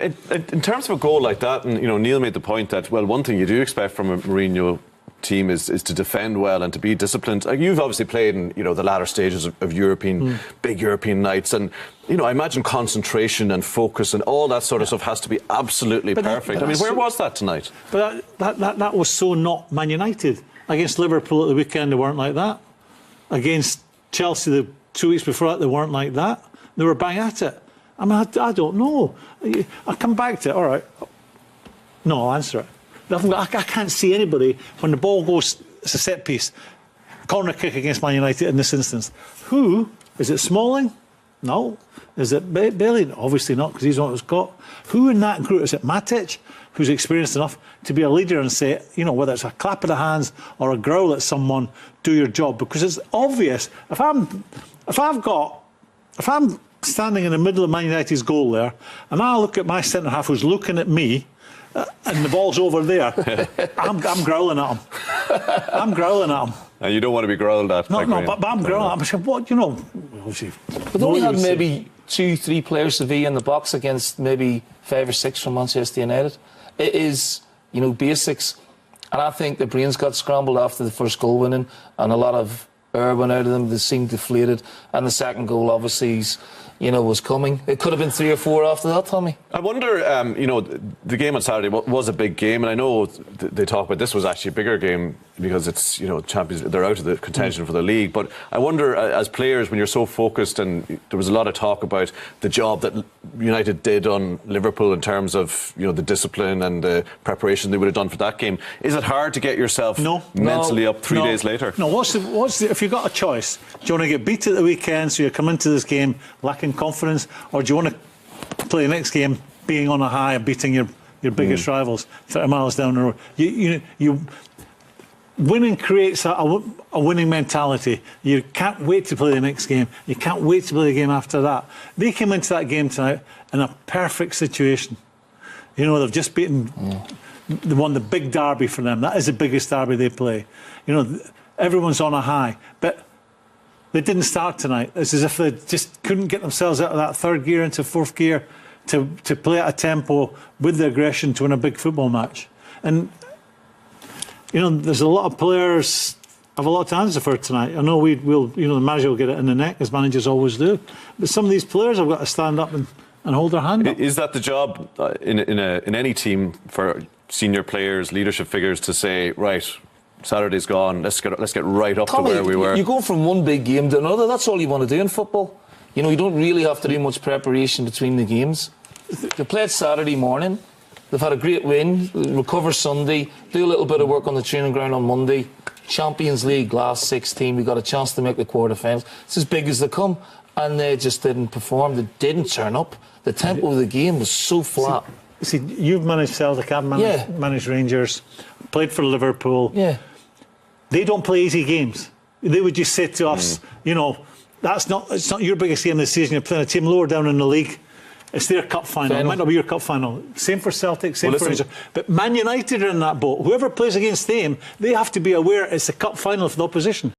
in terms of a goal like that, and Neil made the point that, well, one thing you do expect from a Mourinho team is to defend well and to be disciplined. You've obviously played in the latter stages of European big European nights, and I imagine concentration and focus and all that sort of stuff has to be absolutely perfect. Where was that tonight? But that was so not Man United. Against Liverpool at the weekend, they weren't like that. Against Chelsea the 2 weeks before that, they weren't like that. They were bang at it. I don't know. I come back to it. All right. No, I'll answer it. I can't see anybody when the ball goes. It's a set piece, corner kick against Man United in this instance. Who is it? Smalling? No. Is it Bailey? Obviously not, because he's not what's got. Who in that group is it? Matic, who's experienced enough to be a leader and say, whether it's a clap of the hands or a growl at someone, do your job, because it's obvious. If I'm standing in the middle of Man United's goal there, and I look at my centre half who's looking at me, and the ball's over there, I'm growling at him. I'm growling at him. And you don't want to be growled at. No, but I'm growling at him. I said, what, obviously. But they only had maybe 2-3 players to be in the box against maybe 5 or 6 from Manchester United. It is, basics. And I think the brains got scrambled after the first goal winning, and a lot of air went out of them. They seemed deflated. And the second goal, obviously, was coming. It could have been 3 or 4 after that, Tommy. I wonder, the game on Saturday was a big game, and I know they talk about this was actually a bigger game because it's, Champions, they're out of the contention for the league. But I wonder, as players, when you're so focused, and there was a lot of talk about the job that United did on Liverpool in terms of, the discipline and the preparation they would have done for that game. Is it hard to get yourself mentally up 3 days later? No, if you've got a choice, do you want to get beat at the weekend so you come into this game lacking confidence, or do you want to play the next game being on a high and beating your biggest rivals 30 miles down the road? Winning creates a winning mentality. You can't wait to play the next game. You can't wait to play the game after that. They came into that game tonight in a perfect situation. They've just beaten, they won the big derby for them. That is the biggest derby they play. Everyone's on a high. But they didn't start tonight. It's as if they just couldn't get themselves out of that third gear into fourth gear to play at a tempo with the aggression to win a big football match. And there's a lot of players have a lot to answer for tonight. I know the manager will get it in the neck, as managers always do. But some of these players have got to stand up and hold their hand up. Is that the job in any team for senior players, leadership figures, to say, right, Saturday's gone, let's get right up Tommy, to where we were? You go from one big game to another. That's all you want to do in football. You don't really have to do much preparation between the games. They played Saturday morning. They've had a great win, recover Sunday, do a little bit of work on the training ground on Monday. Champions League, last 16, we got a chance to make the quarterfinals. It's as big as they come, and they just didn't perform. They didn't turn up. The tempo of the game was so flat. See, you've managed Celtic, I've managed Rangers, played for Liverpool. Yeah. They don't play easy games. They would just say to us, it's not your biggest game this season. You're playing a team lower down in the league. It's their cup final. It might not be your cup final. Same for Celtic, same for Rangers. But Man United are in that boat. Whoever plays against them, they have to be aware it's a cup final for the opposition.